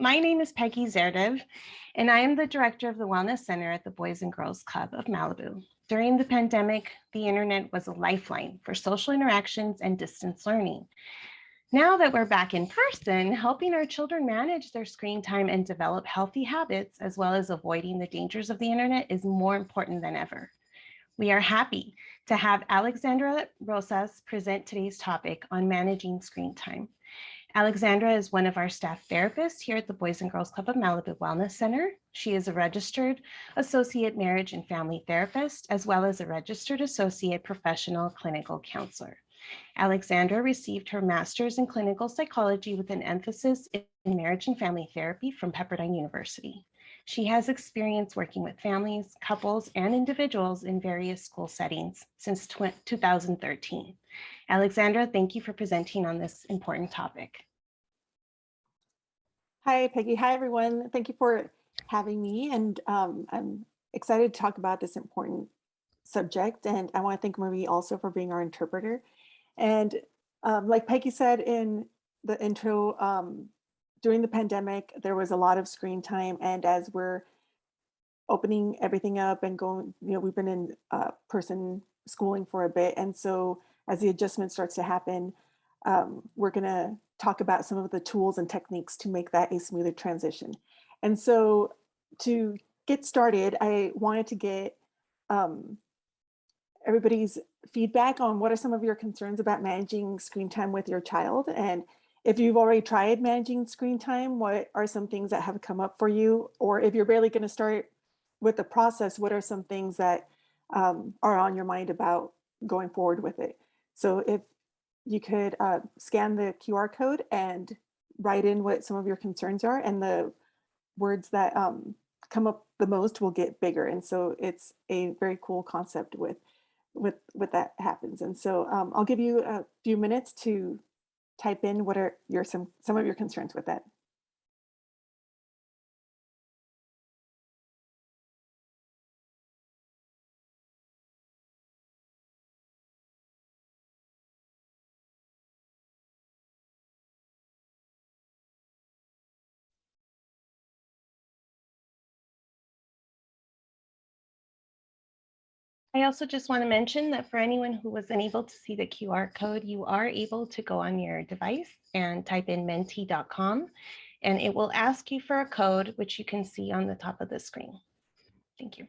My name is Peggy Zerdev, and I am the director of the Wellness Center at the Boys and Girls Club of Malibu. During the pandemic, the internet was a lifeline for social interactions and distance learning. Now that we're back in person, helping our children manage their screen time and develop healthy habits, as well as avoiding the dangers of the internet, is more important than ever. We are happy to have Alexandra Rosas present today's topic on managing screen time. Alexandra is one of our staff therapists here at the Boys and Girls Club of Malibu Wellness Center. She is a registered associate marriage and family therapist, as well as a registered associate professional clinical counselor. Alexandra received her master's in clinical psychology with an emphasis in marriage and family therapy from Pepperdine University. She has experience working with families, couples, and individuals in various school settings since 2013. Alexandra, thank you for presenting on this important topic. Hi, Peggy. Hi, everyone. Thank you for having me. And I'm excited to talk about this important subject. And I want to thank Marie also for being our interpreter. And like Peggy said in the intro, during the pandemic, there was a lot of screen time. And as we're opening everything up and going, we've been in person schooling for a bit. And so as the adjustment starts to happen, we're going to talk about some of the tools and techniques to make that a smoother transition. And so to get started, I wanted to get everybody's feedback on what are some of your concerns about managing screen time with your child. And if you've already tried managing screen time, what are some things that have come up for you? Or if you're barely going to start with the process, what are some things that are on your mind about going forward with it? So if you could scan the QR code and write in what some of your concerns are, and the words that come up the most will get bigger. And so it's a very cool concept with that happens. And so I'll give you a few minutes to type in what are some of your concerns with that. I also just want to mention that for anyone who wasn't able to see the QR code, you are able to go on your device and type in menti.com, and it will ask you for a code, which you can see on the top of the screen. Thank you.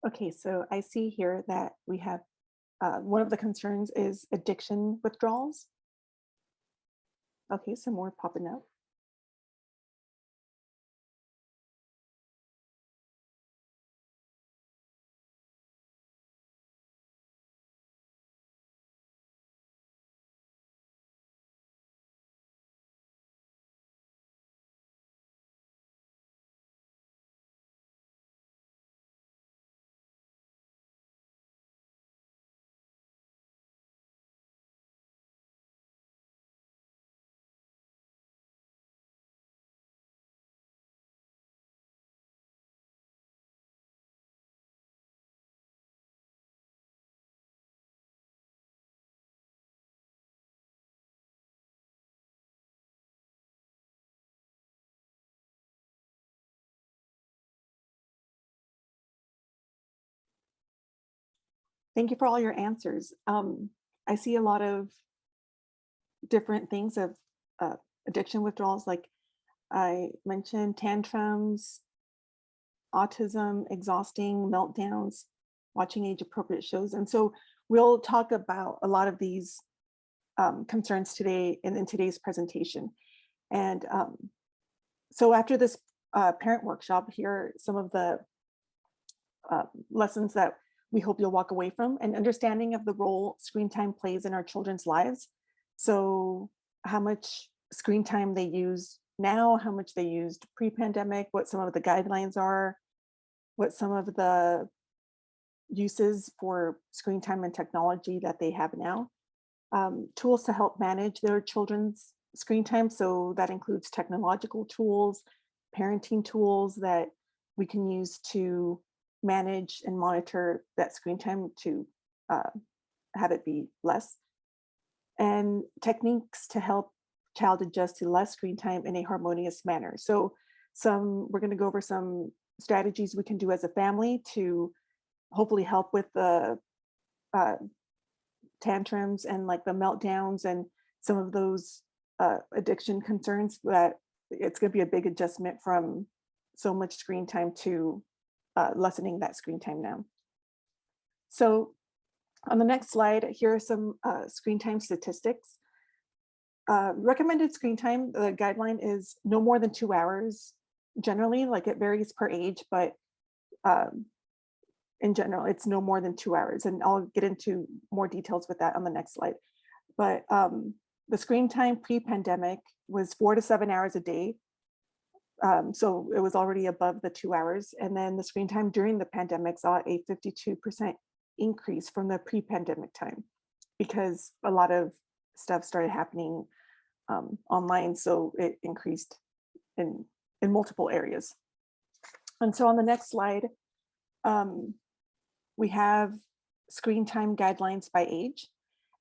Okay, so I see here that we have one of the concerns is addiction withdrawals. Okay, some more popping up. Thank you for all your answers. I see a lot of different things of addiction withdrawals, like I mentioned, tantrums, autism, exhausting, meltdowns, watching age-appropriate shows. And so we'll talk about a lot of these concerns today in today's presentation. And so after this parent workshop, here are some of the lessons that we hope you'll walk away from: an understanding of the role screen time plays in our children's lives. So how much screen time they use now, how much they used pre-pandemic, what some of the guidelines are, what some of the uses for screen time and technology that they have now. Tools to help manage their children's screen time. So that includes technological tools, parenting tools that we can use to manage and monitor that screen time to have it be less, and techniques to help child adjust to less screen time in a harmonious manner. So we're going to go over some strategies we can do as a family to hopefully help with the uh, tantrums and like the meltdowns and some of those addiction concerns, that it's going to be a big adjustment from so much screen time to lessening that screen time now. So on the next slide, here are some screen time statistics. Recommended screen time, the guideline is no more than 2 hours. Generally, like it varies per age, but in general, it's no more than 2 hours. And I'll get into more details with that on the next slide. But the screen time pre-pandemic was 4 to 7 hours a day. So it was already above the 2 hours. And then the screen time during the pandemic saw a 52% increase from the pre-pandemic time, because a lot of stuff started happening online. So it increased in multiple areas. And so on the next slide, we have screen time guidelines by age.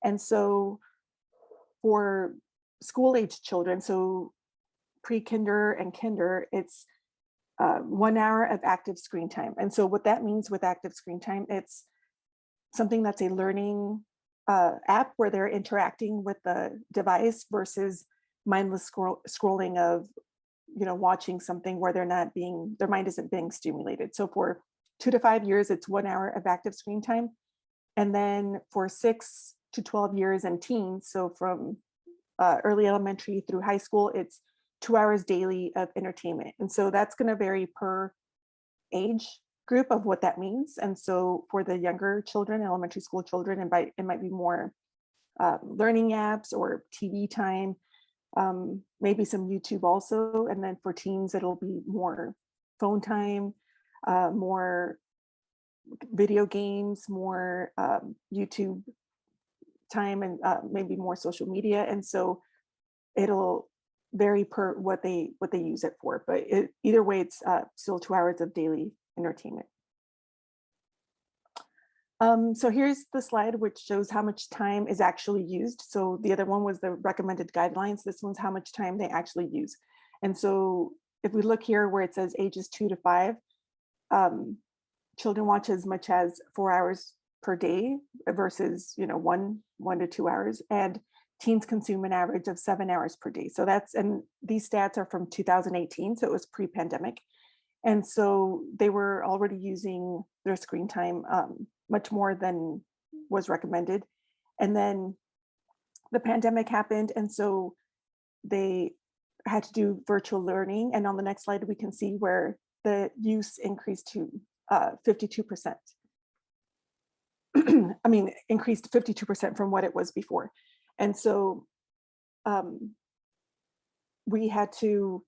And so for school age children, so pre-kinder and kinder, it's 1 hour of active screen time. And so what that means with active screen time, it's something that's a learning app where they're interacting with the device versus mindless scrolling of, watching something where their mind isn't being stimulated. So for 2 to 5 years, it's 1 hour of active screen time. And then for 6 to 12 years and teens, so from early elementary through high school, it's 2 hours daily of entertainment. And so that's going to vary per age group of what that means. And so for the younger children, elementary school children, it might be more learning apps or TV time, maybe some YouTube also. And then for teens, it'll be more phone time, more video games, more YouTube time, and maybe more social media. And so it'll vary per what they use it for. But either way, it's still 2 hours of daily entertainment. So here's the slide which shows how much time is actually used. So the other one was the recommended guidelines. This one's how much time they actually use. And so if we look here where it says ages 2 to 5, children watch as much as 4 hours per day versus 1 to 2 hours, and teens consume an average of 7 hours per day. So and these stats are from 2018, so it was pre-pandemic. And so they were already using their screen time much more than was recommended. And then the pandemic happened, and so they had to do virtual learning. And on the next slide, we can see where the use increased to 52%. I mean, increased 52% from what it was before. And so we had to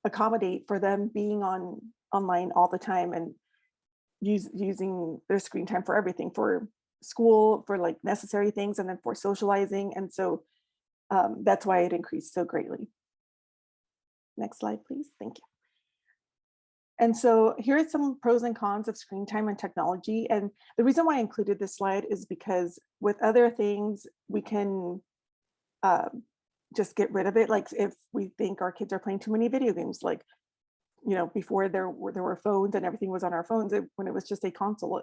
accommodate for them being online all the time and using their screen time for everything, for school, for like necessary things, and then for socializing. And so that's why it increased so greatly. Next slide, please. Thank you. And so here are some pros and cons of screen time and technology. And the reason why I included this slide is because with other things, we can just get rid of it. Like if we think our kids are playing too many video games, like, before there were phones and everything was on our phones, when it was just a console,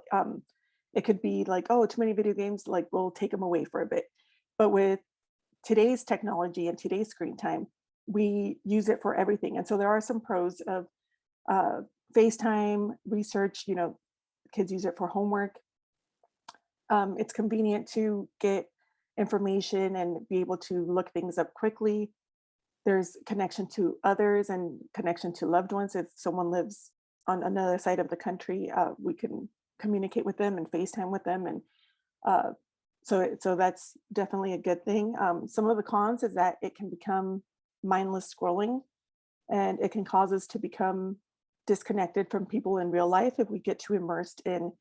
it could be like, oh, too many video games, like we'll take them away for a bit. But with today's technology and today's screen time, we use it for everything. And so there are some pros of FaceTime, research, kids use it for homework. It's convenient to get information and be able to look things up quickly. There's connection to others and connection to loved ones. If someone lives on another side of the country, we can communicate with them and FaceTime with them. And so that's definitely a good thing. Some of the cons is that it can become mindless scrolling, and it can cause us to become disconnected from people in real life if we get too immersed in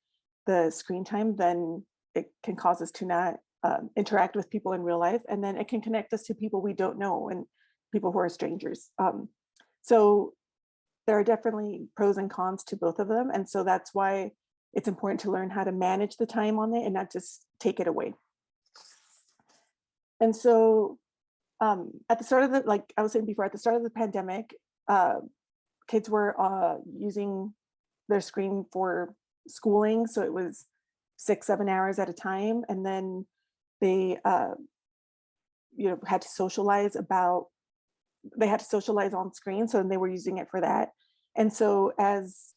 the screen time, then it can cause us to not interact with people in real life. And then it can connect us to people we don't know and people who are strangers. So there are definitely pros and cons to both of them. And so that's why it's important to learn how to manage the time on it and not just take it away. And so at the start of the, like I was saying before, at the start of the pandemic, kids were using their screen for schooling. So it was 6-7 hours at a time. And then they, had to socialize on screen. So they were using it for that. And so as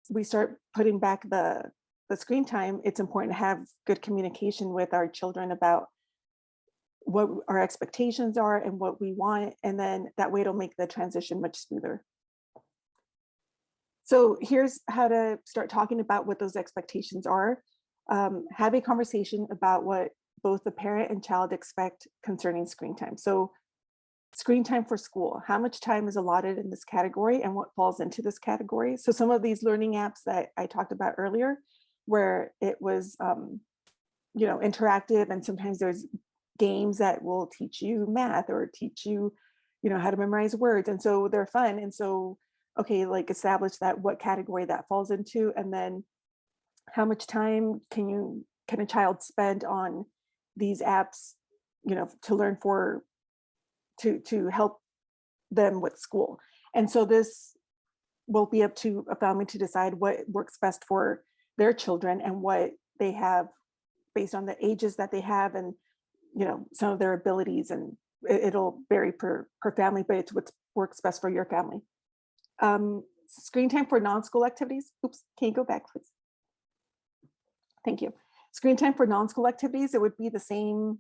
we start putting back the screen time, it's important to have good communication with our children about what our expectations are and what we want. And then that way it'll make the transition much smoother. So here's how to start talking about what those expectations are. Have a conversation about what both the parent and child expect concerning screen time. So screen time for school, how much time is allotted in this category and what falls into this category? So some of these learning apps that I talked about earlier, where it was, interactive, and sometimes there's games that will teach you math or teach you, how to memorize words. And so they're fun. And so, okay, like establish that what category that falls into, and then how much time can a child spend on these apps, to learn to help them with school. And so this will be up to a family to decide what works best for their children and what they have based on the ages that they have and, some of their abilities, and it'll vary per family, but it's what works best for your family. Screen time for non-school activities. Oops, can you go back, please? Thank you. Screen time for non-school activities, it would be the same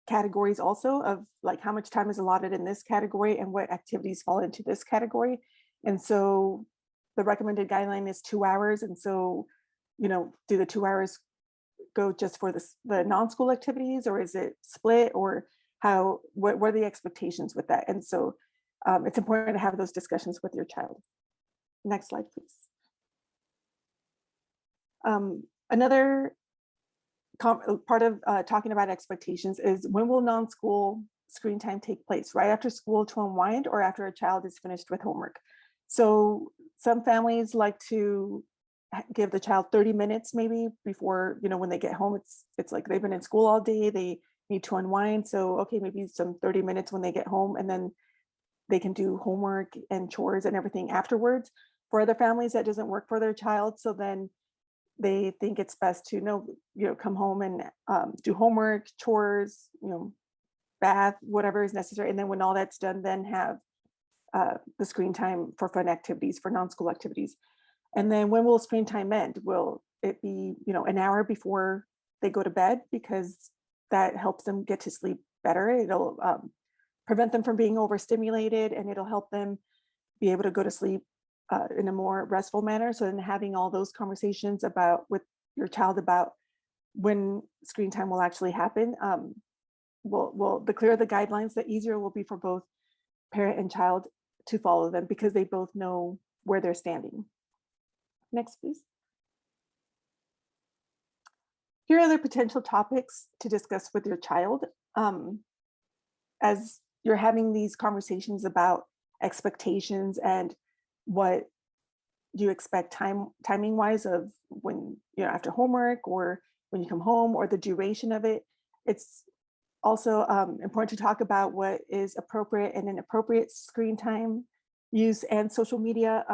categories also of like how much time is allotted in this category and what activities fall into this category. And so the recommended guideline is 2 hours. And so, do the 2 hours go just for the non-school activities, or is it split, or what are the expectations with that? And so it's important to have those discussions with your child. Next slide, please. Another part of talking about expectations is, when will non-school screen time take place? Right after school to unwind, or after a child is finished with homework? So some families like to give the child 30 minutes maybe before, when they get home. It's like they've been in school all day, they need to unwind. So, okay, maybe some 30 minutes when they get home, and then they can do homework and chores and everything afterwards. For other families, that doesn't work for their child. So then they think it's best to come home and do homework, chores, bath, whatever is necessary. And then when all that's done, then have the screen time for fun activities, for non-school activities. And then when will screen time end? Will it be, an hour before they go to bed? Because that helps them get to sleep better. It'll prevent them from being overstimulated, and it'll help them be able to go to sleep in a more restful manner. So then having all those conversations with your child about when screen time will actually happen, the clearer the guidelines, the easier it will be for both parent and child to follow them, because they both know where they're standing. Next, please. Here are the potential topics to discuss with your child. As you're having these conversations about expectations and what you expect timing wise of when, after homework, or when you come home, or the duration of it, it's also important to talk about what is appropriate and inappropriate screen time use and social media.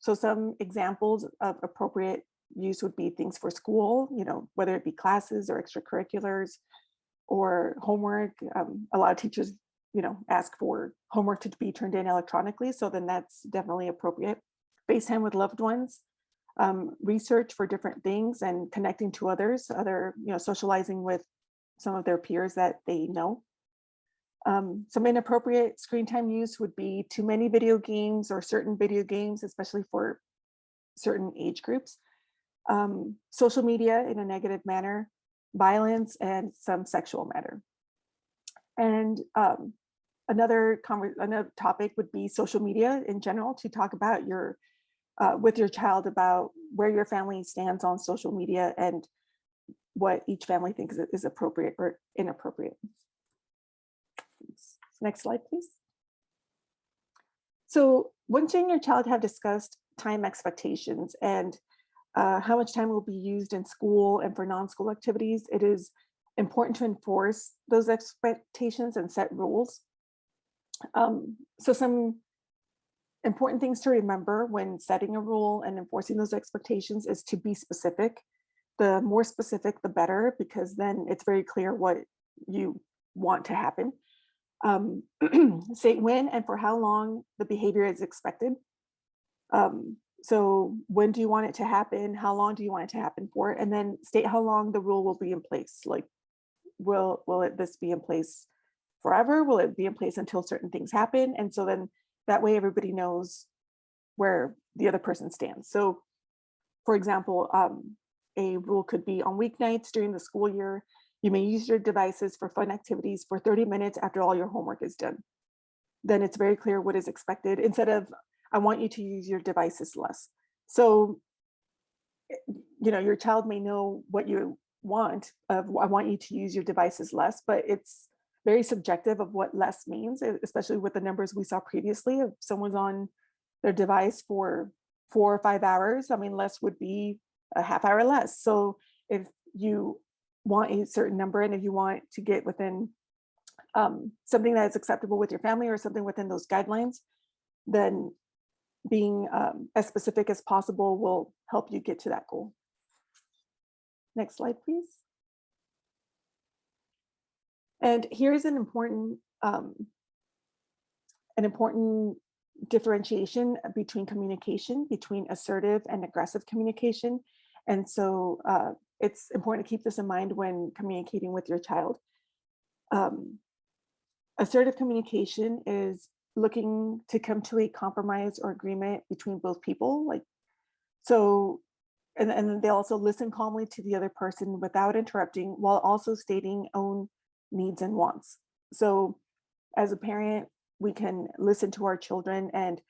So some examples of appropriate use would be things for school, whether it be classes or extracurriculars or homework. A lot of teachers, ask for homework to be turned in electronically. So then that's definitely appropriate. FaceTime with loved ones, research for different things and connecting to others, socializing with some of their peers that they know. Some inappropriate screen time use would be too many video games or certain video games, especially for certain age groups. Social media in a negative manner, violence, and some sexual matter. And another topic would be social media in general, to talk about your with your child about where your family stands on social media and what each family thinks is appropriate or inappropriate. Next slide, please. So once you and your child have discussed time expectations and how much time will be used in school and for non-school activities, it is important to enforce those expectations and set rules. So some important things to remember when setting a rule and enforcing those expectations is to be specific. The more specific, the better, because then it's very clear what you want to happen. State when and for how long the behavior is expected. So when do you want it to happen? How long do you want it to happen for? And then state how long the rule will be in place. Like, will this be in place forever? Will it be in place until certain things happen? And so then that way everybody knows where the other person stands. So for example, a rule could be on weeknights during the school year, you may use your devices for fun activities for 30 minutes after all your homework is done. Then it's very clear what is expected instead of, I want you to use your devices less. So, your child may know what you want of, I want you to use your devices less, but it's very subjective of what less means, especially with the numbers we saw previously. If someone's on their device for 4 or 5 hours, I mean, less would be a half hour less. So if you want a certain number and if you want to get within something that is acceptable with your family or something within those guidelines, then being as specific as possible will help you get to that goal. Next slide, please. And here's an important differentiation between communication, between assertive and aggressive communication. And so it's important to keep this in mind when communicating with your child. Assertive communication is looking to come to a compromise or agreement between both people. And they also listen calmly to the other person without interrupting, while also stating own needs and wants. So as a parent, we can listen to our children and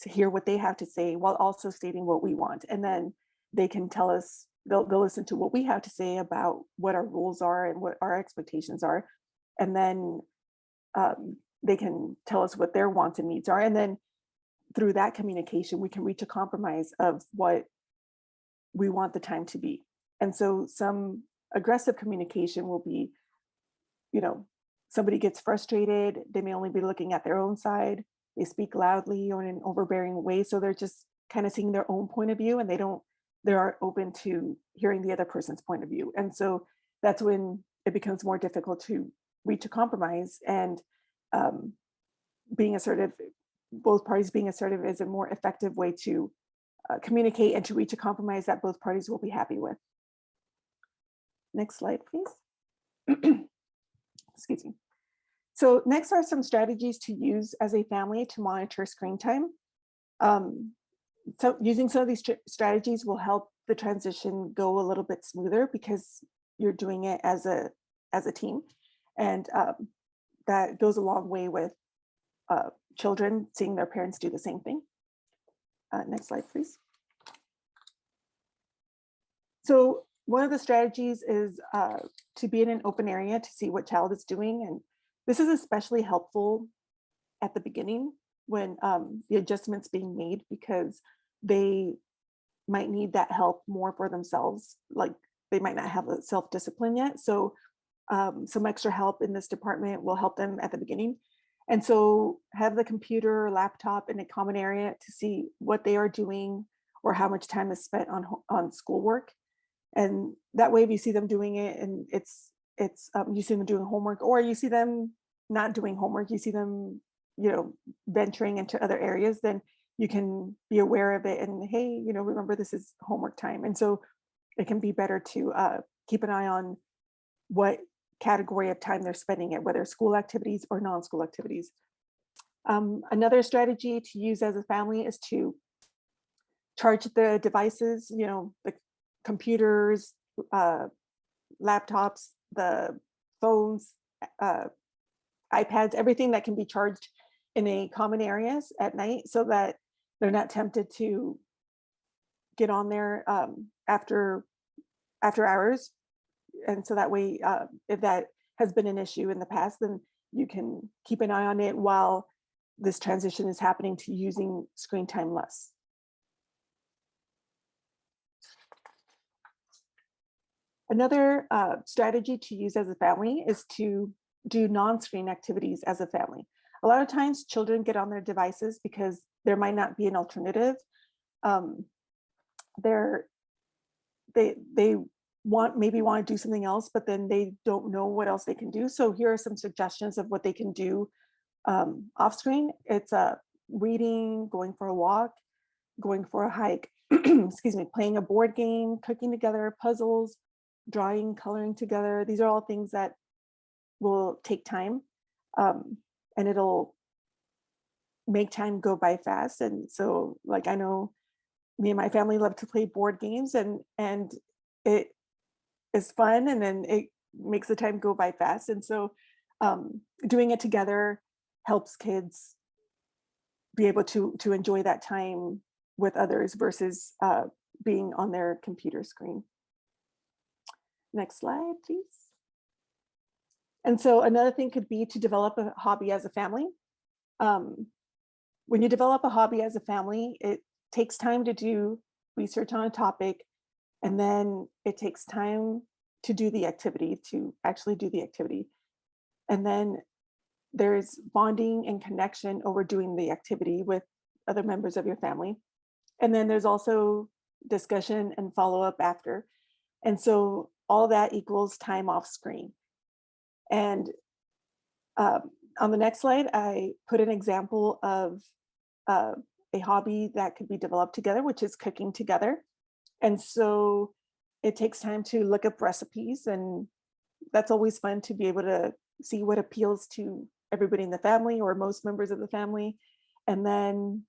to hear what they have to say while also stating what we want. And then they can tell us, they'll listen to what we have to say about what our rules are and what our expectations are. And then they can tell us what their wants and needs are. And then through that communication, we can reach a compromise of what we want the time to be. And so some aggressive communication will be, somebody gets frustrated, they may only be looking at their own side, they speak loudly or in an overbearing way. So they're just kind of seeing their own point of view and they aren't open to hearing the other person's point of view. And so that's when it becomes more difficult to reach a compromise. And being assertive, both parties being assertive is a more effective way to communicate and to reach a compromise that both parties will be happy with. Next slide, please. Excuse me. So next are some strategies to use as a family to monitor screen time. So using some of these strategies will help the transition go a little bit smoother because you're doing it as a team. And that goes a long way with children seeing their parents do the same thing. Next slide, please. So one of the strategies is to be in an open area to see what child is doing. And this is especially helpful at the beginning when the adjustment's being made, because they might need that help more for themselves. Like they might not have a self-discipline yet. So some extra help in this department will help them at the beginning. And so have the computer or laptop in a common area to see what they are doing or how much time is spent on schoolwork. And that way, if you see them doing it and you see them doing homework, or you see them not doing homework, you see them, venturing into other areas, then you can be aware of it and, hey, remember this is homework time. And so it can be better to keep an eye on what category of time they're spending it, whether school activities or non-school activities. Another strategy to use as a family is to charge the devices, the computers, laptops, the phones, iPads, everything that can be charged in a common areas at night so that they're not tempted to get on there after hours. And so that way, if that has been an issue in the past, then you can keep an eye on it while this transition is happening to using screen time less. Another strategy to use as a family is to do non-screen activities as a family. A lot of times children get on their devices because there might not be an alternative. They maybe want to do something else, but then they don't know what else they can do. So here are some suggestions of what they can do off screen. It's reading, going for a walk, going for a hike, excuse me, playing a board game, cooking together, puzzles, drawing, coloring together. These are all things that will take time, and it'll make time go by fast. And so, like, I know me and my family love to play board games, and it is fun, and then it makes the time go by fast. And so doing it together helps kids be able to enjoy that time with others versus being on their computer screen. Next slide, please. And so another thing could be to develop a hobby as a family. When you develop a hobby as a family, it takes time to do research on a topic, and then it takes time to do the activity, to actually do the activity. And then there's bonding and connection over doing the activity with other members of your family. And then there's also discussion and follow-up after. And so all that equals time off screen. And on the next slide, I put an example of a hobby that could be developed together, which is cooking together. And so it takes time to look up recipes, and that's always fun to be able to see what appeals to everybody in the family or most members of the family. And then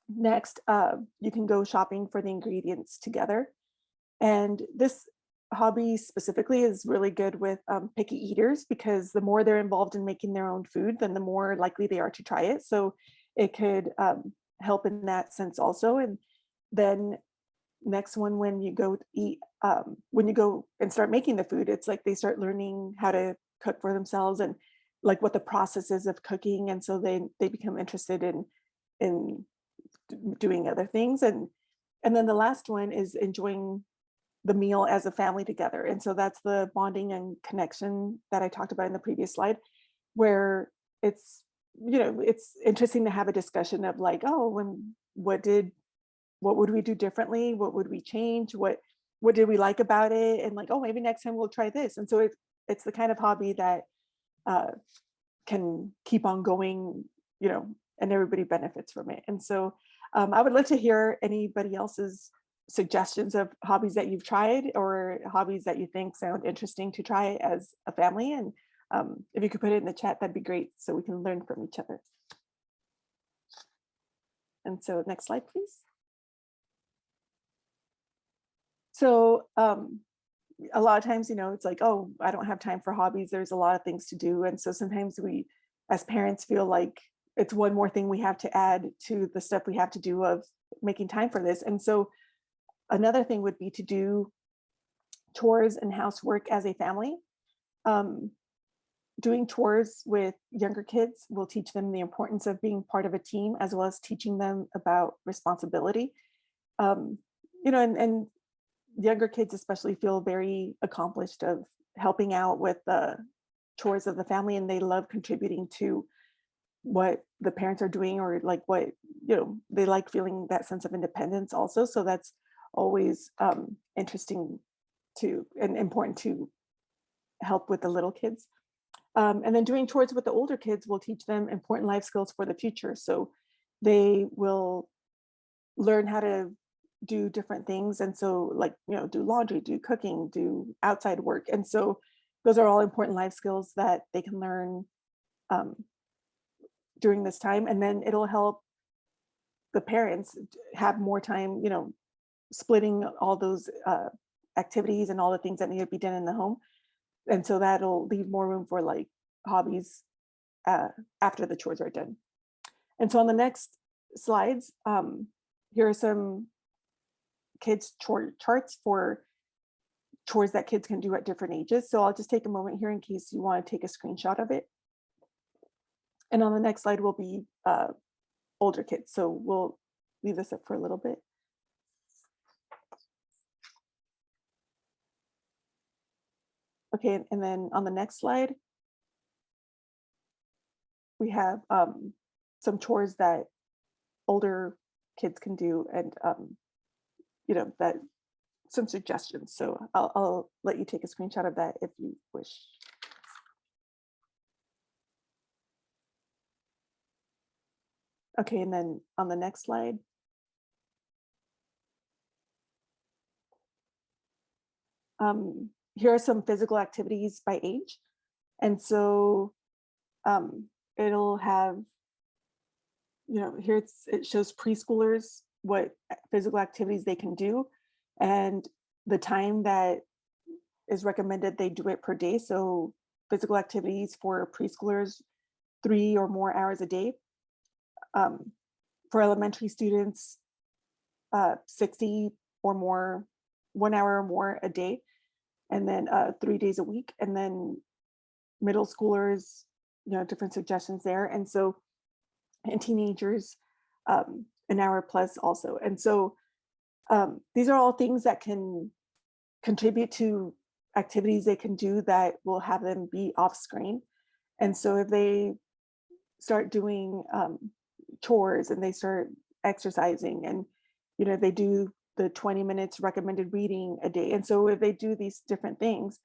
next, you can go shopping for the ingredients together. And this hobby specifically is really good with picky eaters, because the more they're involved in making their own food, then the more likely they are to try it. So it could help in that sense also. And then next one, when you go eat, when you go and start making the food, it's like they start learning how to cook for themselves and like what the process is of cooking. And so they become interested in doing other things. And then the last one is enjoying the meal as a family together. And so that's the bonding and connection that I talked about in the previous slide, where it's, you know, it's interesting to have a discussion of like, oh, what would we do differently? What would we change? What did we like about it? And like, oh, maybe next time we'll try this. And so it's the kind of hobby that can keep on going, you know, and everybody benefits from it. And so I would love to hear anybody else's suggestions of hobbies that you've tried or hobbies that you think sound interesting to try as a family. And if you could put it in the chat, that'd be great, so we can learn from each other. And so next slide, please. So a lot of times, you know, it's like, oh, I don't have time for hobbies. There's a lot of things to do. And so sometimes we, as parents, feel like it's one more thing we have to add to the stuff we have to do of making time for this. And so another thing would be to do chores and housework as a family. Doing chores with younger kids will teach them the importance of being part of a team, as well as teaching them about responsibility. You know, and younger kids especially feel very accomplished of helping out with the chores of the family, and they love contributing to what the parents are doing, or like what, you know, they like feeling that sense of independence also. So that's always interesting to and important to help with the little kids. And then doing chores with the older kids will teach them important life skills for the future. So they will learn how to do different things. And so, like, you know, do laundry, do cooking, do outside work. And so those are all important life skills that they can learn during this time. And then it'll help the parents have more time, you know, splitting all those activities and all the things that need to be done in the home. And so that'll leave more room for like hobbies after the chores are done. And so on the next slides, here are some kids chore charts for chores that kids can do at different ages. So I'll just take a moment here in case you want to take a screenshot of it. And on the next slide will be older kids. So we'll leave this up for a little bit. Okay, and then on the next slide, we have some chores that older kids can do, and you know, that some suggestions. So I'll let you take a screenshot of that if you wish. Okay, and then on the next slide, here are some physical activities by age. And so it'll have, you know, here it shows preschoolers what physical activities they can do and the time that is recommended they do it per day. So physical activities for preschoolers, 3 or more hours a day. For elementary students, 60 or more, 1 hour or more a day, and then 3 days a week. And then middle schoolers, you know, different suggestions there. And so, and teenagers, an hour plus also. And so these are all things that can contribute to activities they can do that will have them be off screen. And so if they start doing chores and they start exercising, and you know, they do the 20 minutes recommended reading a day, and so if they do these different things,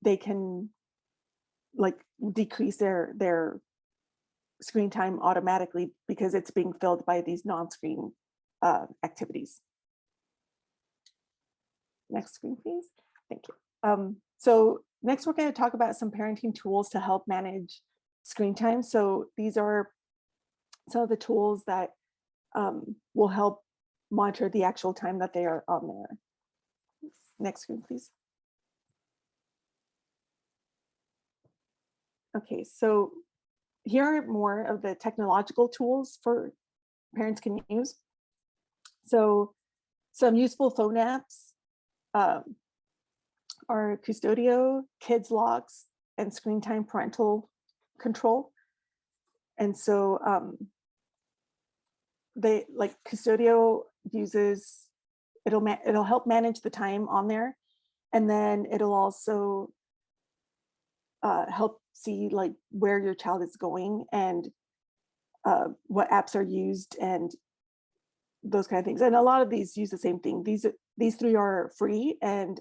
they can like decrease their screen time automatically because it's being filled by these non-screen activities. Next screen, please. Thank you. So next, we're going to talk about some parenting tools to help manage screen time. So these are some of the tools that will help monitor the actual time that they are on there. Next screen, please. Okay, so here are more of the technological tools for parents can use. So some useful phone apps are Custodio, Kids Locks, and Screen Time Parental Control. And so they like Custodio uses, it'll help manage the time on there, and then it'll also help see like where your child is going and what apps are used and those kind of things. And a lot of these use the same thing. These 3 are free, and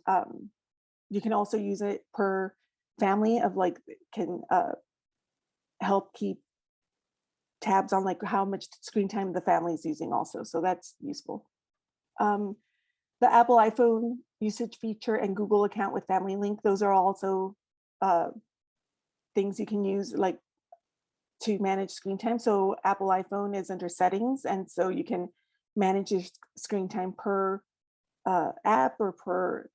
you can also use it per family of like can help keep tabs on like how much screen time the family is using also. So that's useful. The Apple iPhone usage feature and Google account with Family Link, those are also things you can use like to manage screen time. So Apple iPhone is under settings, and so you can manage your screen time per app or per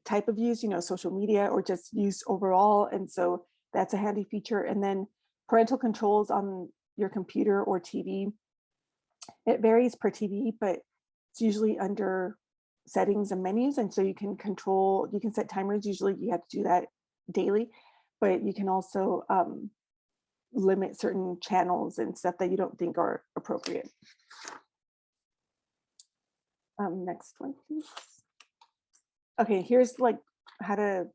type of use, you know, social media or just use overall. And so that's a handy feature. And then parental controls on your computer or TV. It varies per TV, but it's usually under settings and menus. And so you can control, you can set timers. Usually you have to do that daily, but you can also limit certain channels and stuff that you don't think are appropriate. Next one, please. Okay, here's like how to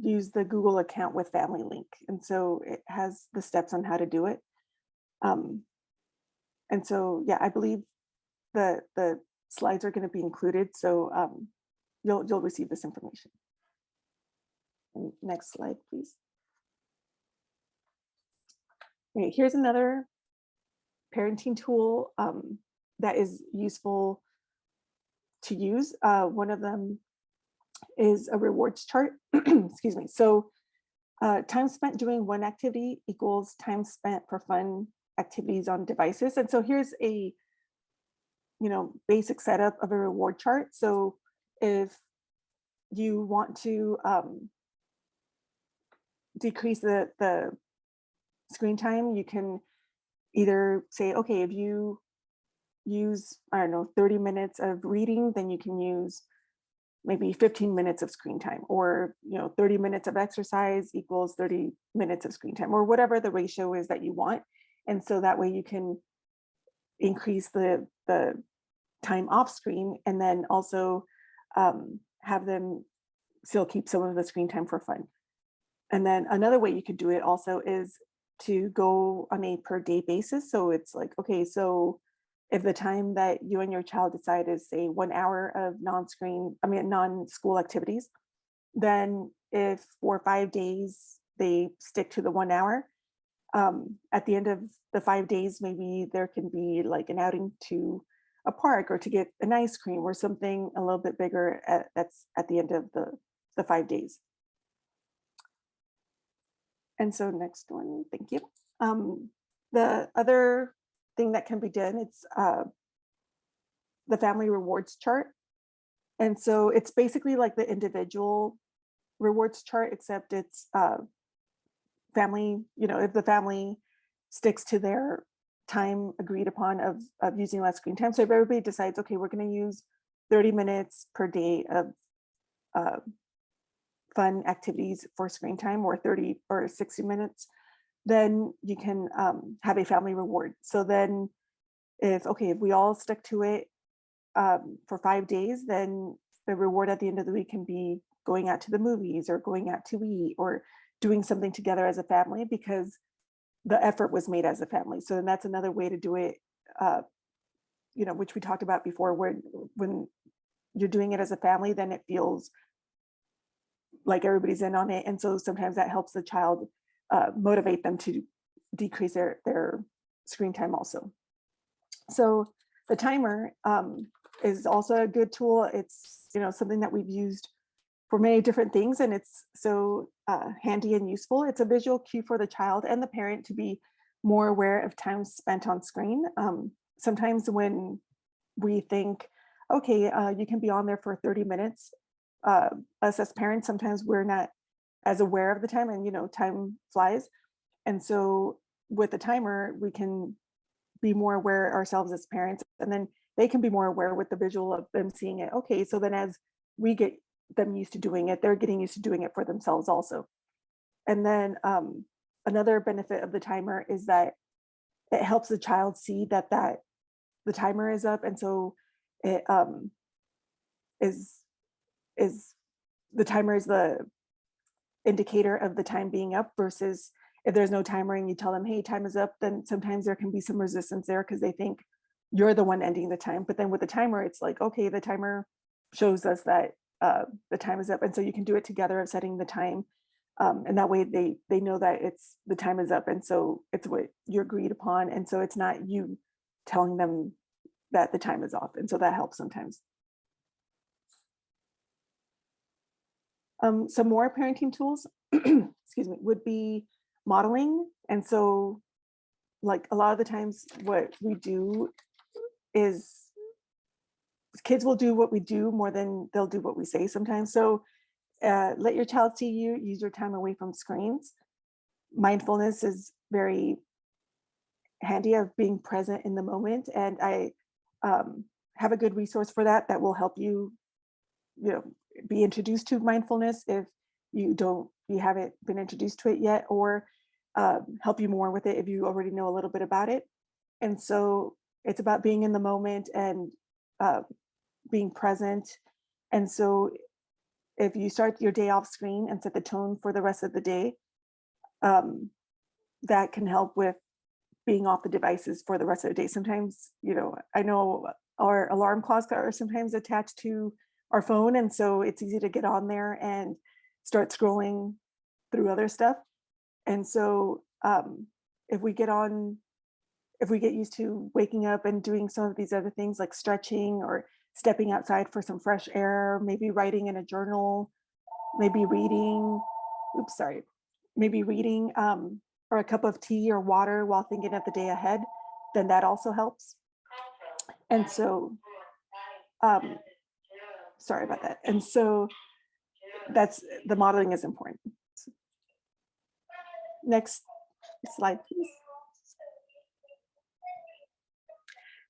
use the Google account with Family Link. And so it has the steps on how to do it. And so, yeah, I believe the slides are going to be included. So you'll receive this information. And next slide, please. Okay, here's another parenting tool that is useful to use. One of them is a rewards chart. Excuse me. So time spent doing one activity equals time spent for fun activities on devices. And so here's a, you know, basic setup of a reward chart. So if you want to decrease the screen time, you can either say, okay, if you use, I don't know, 30 minutes of reading, then you can use maybe 15 minutes of screen time, or 30 minutes of exercise equals 30 minutes of screen time, or whatever the ratio is that you want. And so that way you can increase the time off screen, and then also have them still keep some of the screen time for fun. And then another way you could do it also is to go on a per day basis. So it's like, okay, so if the time that you and your child decide is, say, 1 hour of non-school activities, then if for 5 days they stick to the 1 hour, at the end of the 5 days, maybe there can be like an outing to a park or to get an ice cream or something a little bit bigger that's at the end of the 5 days. And so next one, thank you. The other thing that can be done, it's the family rewards chart. And so it's basically like the individual rewards chart, except it's family, if the family sticks to their time agreed upon of using less screen time. So if everybody decides, okay, we're going to use 30 minutes per day of fun activities for screen time, or 30 or 60 minutes, then you can have a family reward. So then if we all stick to it for 5 days, then the reward at the end of the week can be going out to the movies or going out to eat or doing something together as a family, because the effort was made as a family. So then that's another way to do it, which we talked about before, where when you're doing it as a family, then it feels like everybody's in on it. And so sometimes that helps the child motivate them to decrease their screen time also. So the timer is also a good tool. It's something that we've used for many different things, and it's so handy and useful. It's a visual cue for the child and the parent to be more aware of time spent on screen. Sometimes when we think, okay, you can be on there for 30 minutes, us as parents, sometimes we're not as aware of the time, and time flies. And so with the timer, we can be more aware ourselves as parents, and then they can be more aware with the visual of them seeing it. Okay, so then as we get them used to doing it, they're getting used to doing it for themselves also. And then another benefit of the timer is that it helps the child see that the timer is up, and so it is the timer is the indicator of the time being up, versus if there's no timer and you tell them, hey, time is up, then sometimes there can be some resistance there because they think you're the one ending the time. But then with the timer, it's like, okay, the timer shows us that the time is up, and so you can do it together of setting the time, and that way they know that it's the time is up, and so it's what you agreed upon, and so it's not you telling them that the time is off, and so that helps sometimes. Some more parenting tools, excuse me, would be modeling. And so like a lot of the times what we do is kids will do what we do more than they'll do what we say sometimes. So let your child see you, use your time away from screens. Mindfulness is very handy, of being present in the moment. And I have a good resource for that will help you, be introduced to mindfulness if you haven't been introduced to it yet, or help you more with it if you already know a little bit about it. And so it's about being in the moment and being present. And so if you start your day off screen and set the tone for the rest of the day, that can help with being off the devices for the rest of the day. Sometimes, I know our alarm clocks are sometimes attached to our phone, and so it's easy to get on there and start scrolling through other stuff. And so if we get used to waking up and doing some of these other things like stretching or stepping outside for some fresh air, maybe writing in a journal, maybe reading, or a cup of tea or water while thinking of the day ahead, then that also helps. And so sorry about that. And so the modeling is important. Next slide, please.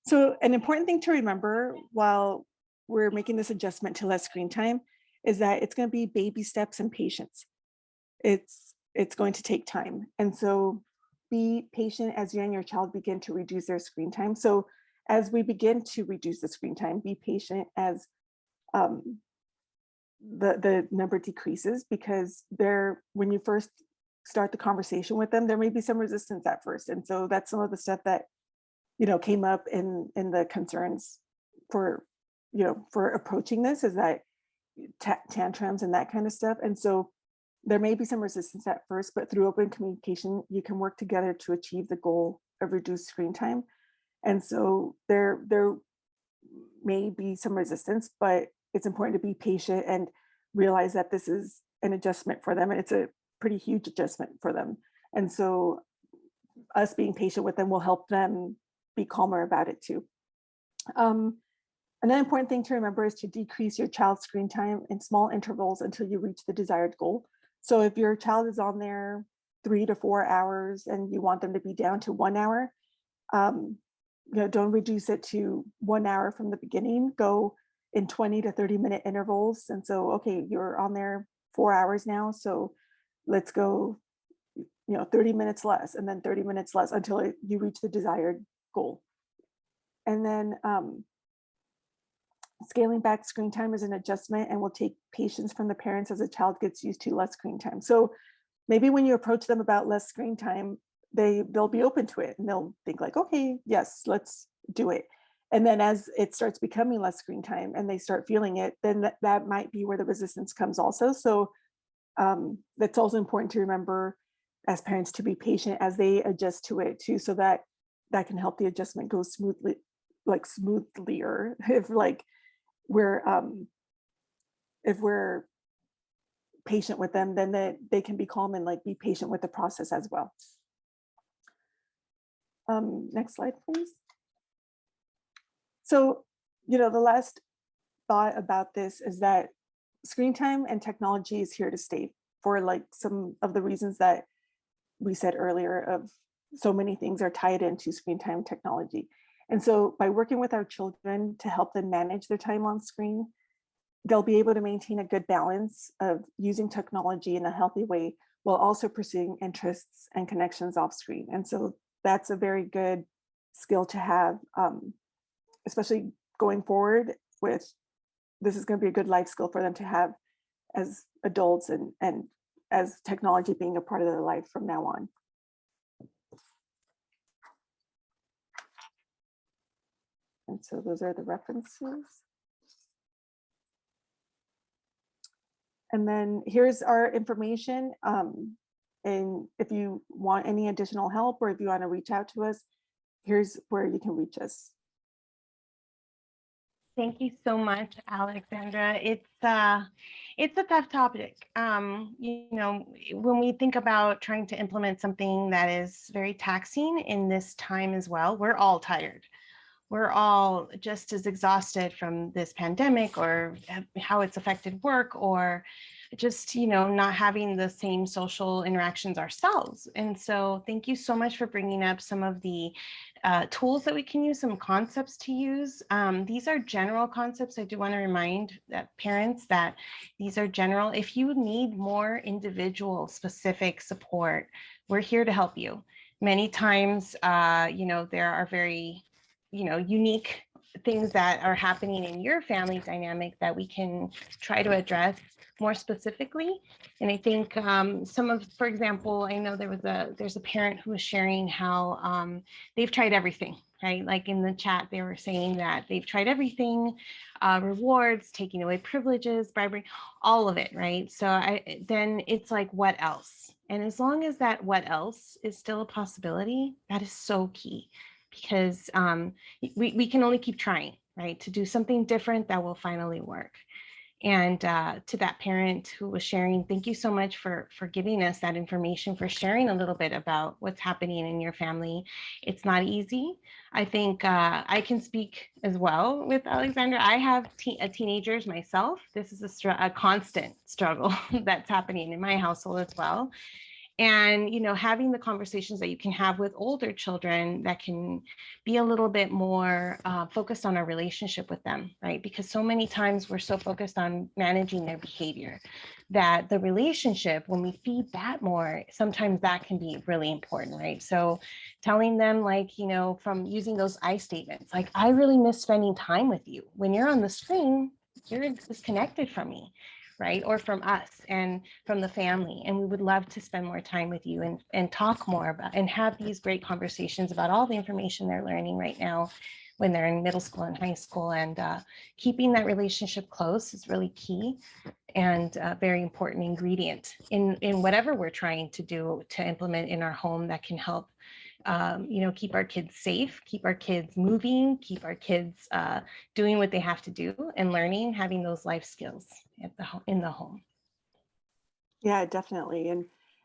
So an important thing to remember while we're making this adjustment to less screen time is that it's going to be baby steps and patience. It's going to take time. And so be patient as you and your child begin to reduce their screen time. So as we begin to reduce the screen time, be patient as um, the number decreases, because when you first start the conversation with them, there may be some resistance at first. And so that's some of the stuff that came up in the concerns for for approaching this, is that tantrums and that kind of stuff. And so there may be some resistance at first, but through open communication, you can work together to achieve the goal of reduced screen time. And so there may be some resistance, but it's important to be patient and realize that this is an adjustment for them, and it's a pretty huge adjustment for them. And so us being patient with them will help them be calmer about it too. Another important thing to remember is to decrease your child's screen time in small intervals until you reach the desired goal. So if your child is on there 3 to 4 hours and you want them to be down to 1 hour, don't reduce it to 1 hour from the beginning. Go in 20 to 30-minute intervals. And so, okay, you're on there 4 hours now, so let's go 30 minutes less, and then 30 minutes less until you reach the desired goal. And then scaling back screen time is an adjustment and will take patience from the parents as a child gets used to less screen time. So maybe when you approach them about less screen time, they'll be open to it and they'll think like, okay, yes, let's do it. And then as it starts becoming less screen time and they start feeling it, then that might be where the resistance comes also. So that's also important to remember as parents, to be patient as they adjust to it too, so that can help the adjustment go smoothly, like smoothlier. If we're patient with them, then they can be calm and be patient with the process as well. Next slide, please. So, the last thought about this is that screen time and technology is here to stay for some of the reasons that we said earlier, of so many things are tied into screen time technology. And so by working with our children to help them manage their time on screen, they'll be able to maintain a good balance of using technology in a healthy way while also pursuing interests and connections off screen. And so that's a very good skill to have, especially going forward with, this is going to be a good life skill for them to have as adults and as technology being a part of their life from now on. And so those are the references. And then here's our information. And if you want any additional help, or if you want to reach out to us, here's where you can reach us. Thank you so much, Alexandra. It's a tough topic. When we think about trying to implement something that is very taxing in this time as well, we're all tired. We're all just as exhausted from this pandemic, or how it's affected work, or just, not having the same social interactions ourselves. And so thank you so much for bringing up some of the tools that we can use, some concepts to use. These are general concepts. I do want to remind parents that these are general. If you need more individual specific support, we're here to help you. Many times, there are very, unique things that are happening in your family dynamic that we can try to address more specifically. And I think for example, I know there's a parent who was sharing how they've tried everything, right? Like in the chat, they were saying that they've tried everything, rewards, taking away privileges, bribery, all of it, right? So then it's like, what else? And as long as that what else is still a possibility, that is so key, because we can only keep trying, right, to do something different that will finally work. And to that parent who was sharing, thank you so much for giving us that information, for sharing a little bit about what's happening in your family. It's not easy. I think I can speak as well with Alexandra. I have teenagers myself. This is a constant struggle that's happening in my household as well. And, having the conversations that you can have with older children that can be a little bit more focused on our relationship with them, right? Because so many times we're so focused on managing their behavior that the relationship, when we feed that more, sometimes that can be really important, right? So telling them, like, from using those I statements, like, I really miss spending time with you. When you're on the screen, you're disconnected from me, right? Or from us and from the family. And we would love to spend more time with you and talk more about and have these great conversations about all the information they're learning right now when they're in middle school and high school. And keeping that relationship close is really key and a very important ingredient in whatever we're trying to do to implement in our home that can help keep our kids safe, keep our kids moving, keep our kids doing what they have to do and learning, having those life skills in the home. Yeah, definitely.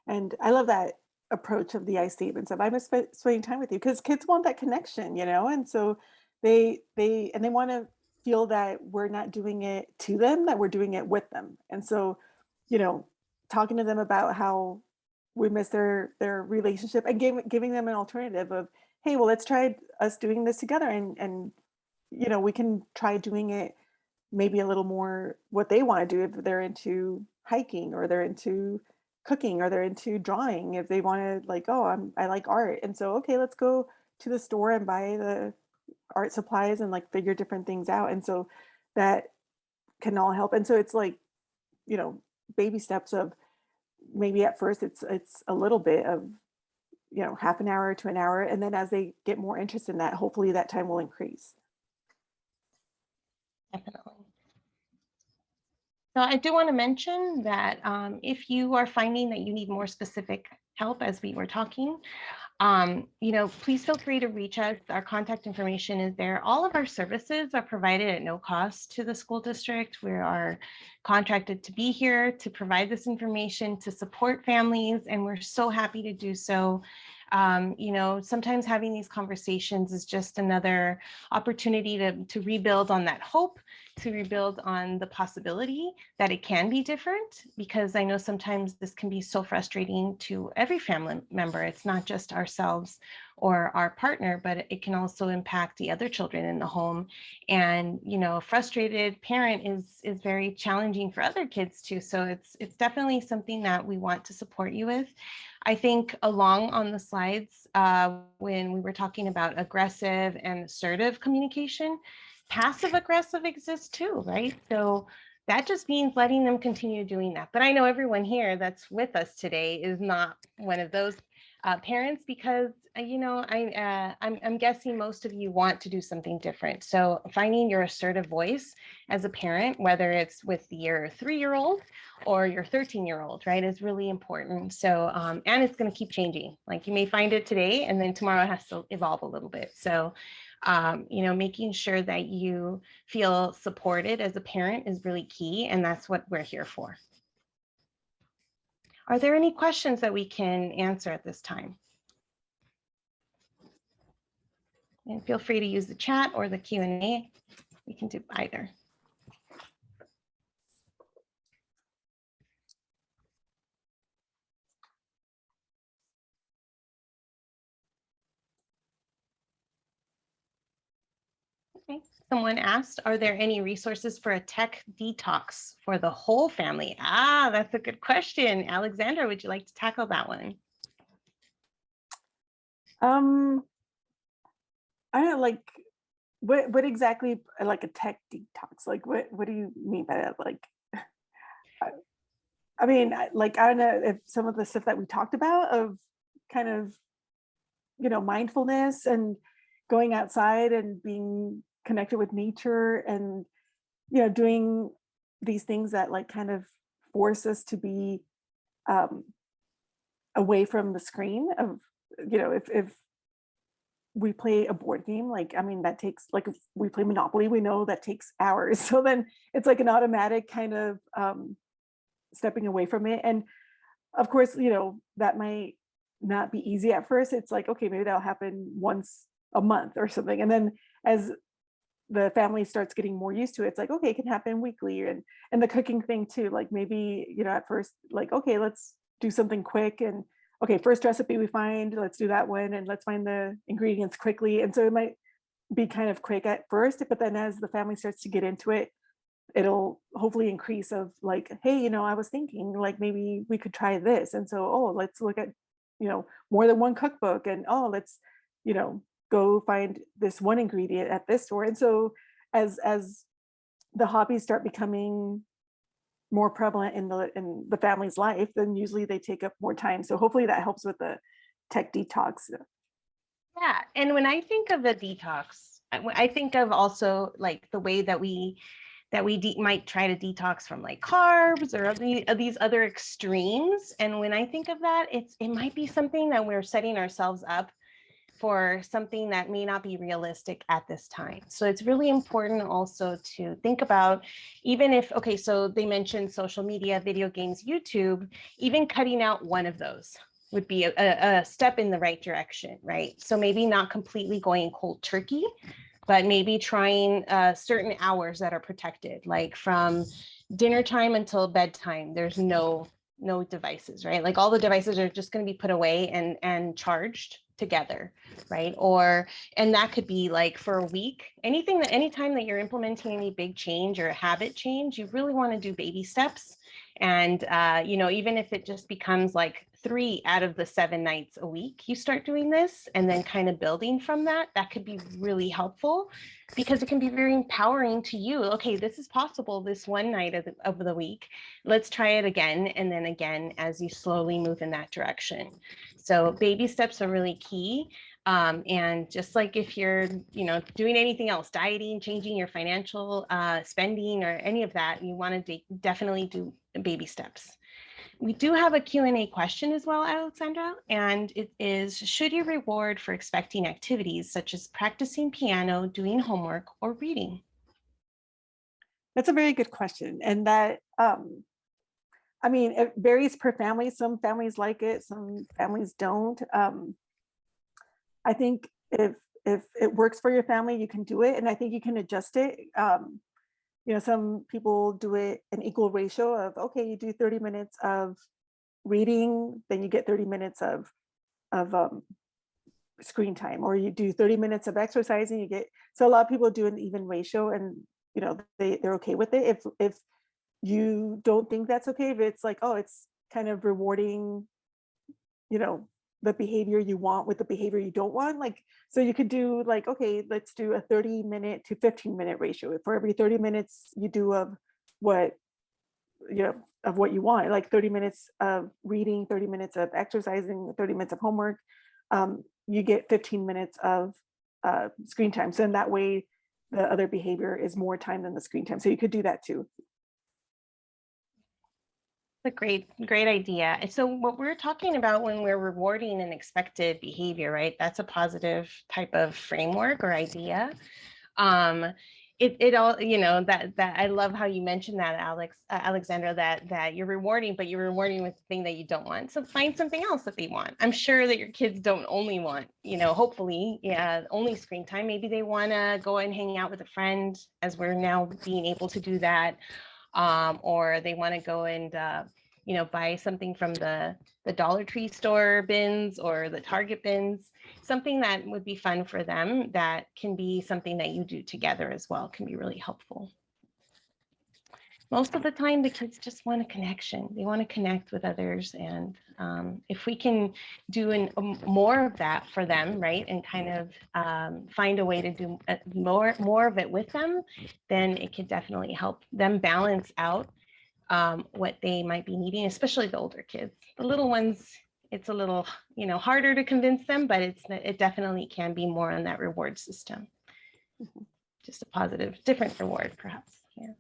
And I love that approach of the I statements of I miss spending time with you, because kids want that connection, and so they want to feel that we're not doing it to them, that we're doing it with them. And so, you know, talking to them about how we miss their relationship and giving them an alternative of, hey, well, let's try us doing this together, and we can try doing it maybe a little more what they want to do, if they're into hiking or they're into cooking or they're into drawing, if they want to, like, oh, I like art, and so, okay, let's go to the store and buy the art supplies and like figure different things out. And so that can all help. And so it's like, baby steps of, maybe at first it's a little bit of, half an hour to an hour, and then as they get more interest in that, hopefully that time will increase. Definitely. So I do want to mention that if you are finding that you need more specific help, as we were talking, please feel free to reach us. Our contact information is there. All of our services are provided at no cost to the school district. We are contracted to be here to provide this information, to support families, and we're so happy to do so. Sometimes having these conversations is just another opportunity to rebuild on that hope, to rebuild on the possibility that it can be different, because I know sometimes this can be so frustrating to every family member. It's not just ourselves or our partner, but it can also impact the other children in the home. And, a frustrated parent is very challenging for other kids too. So it's definitely something that we want to support you with. I think along on the slides, when we were talking about aggressive and assertive communication, passive aggressive exists too, right? So that just means letting them continue doing that. But I know everyone here that's with us today is not one of those parents, because I'm guessing most of you want to do something different. So finding your assertive voice as a parent, whether it's with your 3-year-old or your 13-year-old, right, is really important. So and it's going to keep changing. Like, you may find it today and then tomorrow it has to evolve a little bit. So making sure that you feel supported as a parent is really key, and that's what we're here for. Are there any questions that we can answer at this time? And feel free to use the chat or the Q&A. We can do either. Okay. Someone asked, are there any resources for a tech detox for the whole family? That's a good question. Alexandra, would you like to tackle that one? I don't know, like, what exactly, like, a tech detox? Like, what do you mean by that? Like, I mean, like, I don't know if some of the stuff that we talked about of kind of, mindfulness and going outside and being connected with nature and, doing these things that, like, kind of force us to be um, away from the screen of, if we play a board game, like, I mean, that takes, like, if we play Monopoly, we know that takes hours. So then it's like an automatic kind of stepping away from it. And of course, that might not be easy at first. It's like, okay, maybe that'll happen once a month or something. And then as the family starts getting more used to it, it's like, okay, it can happen weekly. And the cooking thing too, like, maybe, at first, like, okay, let's do something quick and okay, first recipe we find, let's do that one and let's find the ingredients quickly. And so it might be kind of quick at first, but then as the family starts to get into it, it'll hopefully increase of like, hey, I was thinking like maybe we could try this. And so, oh, let's look at, more than one cookbook, and oh, let's, go find this one ingredient at this store. And so as the hobbies start becoming more prevalent in the family's life, then usually they take up more time. So hopefully that helps with the tech detox. Yeah, and when I think of the detox, I think of also like the way that we might try to detox from like carbs or these other extremes. And when I think of that, it might be something that we're setting ourselves up for something that may not be realistic at this time. So it's really important also to think about, even if, okay, so they mentioned social media, video games, YouTube, even cutting out one of those would be a step in the right direction, right? So maybe not completely going cold turkey, but maybe trying certain hours that are protected, like from dinner time until bedtime, there's no devices, right? Like all the devices are just going to be put away and charged together, right? And that could be like for a week, anytime that you're implementing any big change or a habit change, you really want to do baby steps. And, even if it just becomes like 3 out of the 7 nights a week, you start doing this and then kind of building from that could be really helpful, because it can be very empowering to you. Okay, this is possible this one night of the week. Let's try it again and then again as you slowly move in that direction. So baby steps are really key. And just like if you're, doing anything else, dieting, changing your financial spending or any of that, you want to definitely do baby steps. We do have a Q&A question as well, Alexandra, and it is, should you reward for expecting activities such as practicing piano, doing homework, or reading? That's a very good question. And that, it varies per family. Some families like it, some families don't. I think if it works for your family, you can do it. And I think you can adjust it. Some people do it an equal ratio of, okay, you do 30 minutes of reading, then you get 30 minutes of screen time, or you do 30 minutes of exercising, you get, so a lot of people do an even ratio, and they're okay with it. If you don't think that's okay, if it's like, oh, it's kind of rewarding, the behavior you want with the behavior you don't want, like, so you could do like, okay, let's do a 30-minute to 15-minute ratio. For every 30 minutes you do of what you want, like 30 minutes of reading, 30 minutes of exercising, 30 minutes of homework, you get 15 minutes of screen time. So in that way, the other behavior is more time than the screen time. So you could do that too. A great idea. So what we're talking about when we're rewarding an expected behavior, right? That's a positive type of framework or idea. It all, that I love how you mentioned that, Alexandra, that you're rewarding, but you're rewarding with the thing that you don't want. So find something else that they want. I'm sure that your kids don't only want, hopefully, only screen time. Maybe they want to go and hang out with a friend, as we're now being able to do that. Or they want to go and buy something from the Dollar Tree store bins or the Target bins, something that would be fun for them, that can be something that you do together as well, can be really helpful. Most of the time, the kids just want a connection. They want to connect with others. And if we can do more of that for them, right, and kind of find a way to do more of it with them, then it can definitely help them balance out what they might be needing, especially the older kids. The little ones, it's a little, harder to convince them, but it definitely can be more on that reward system. Just a positive, different reward, perhaps. Yeah.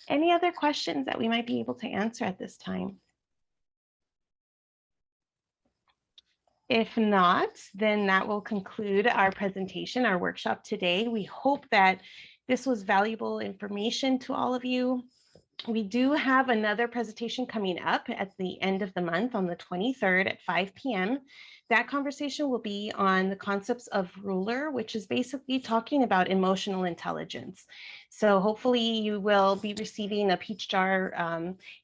Any other questions that we might be able to answer at this time? If not, then that will conclude our presentation, our workshop today. We hope that this was valuable information to all of you. We do have another presentation coming up at the end of the month on the 23rd at 5 p.m. That conversation will be on the concepts of ruler, which is basically talking about emotional intelligence. So hopefully you will be receiving a peach jar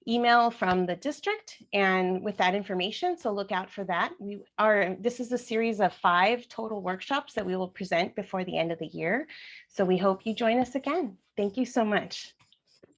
email from the district and with that information. So look out for that. This is a series of 5 total workshops that we will present before the end of the year. So we hope you join us again. Thank you so much.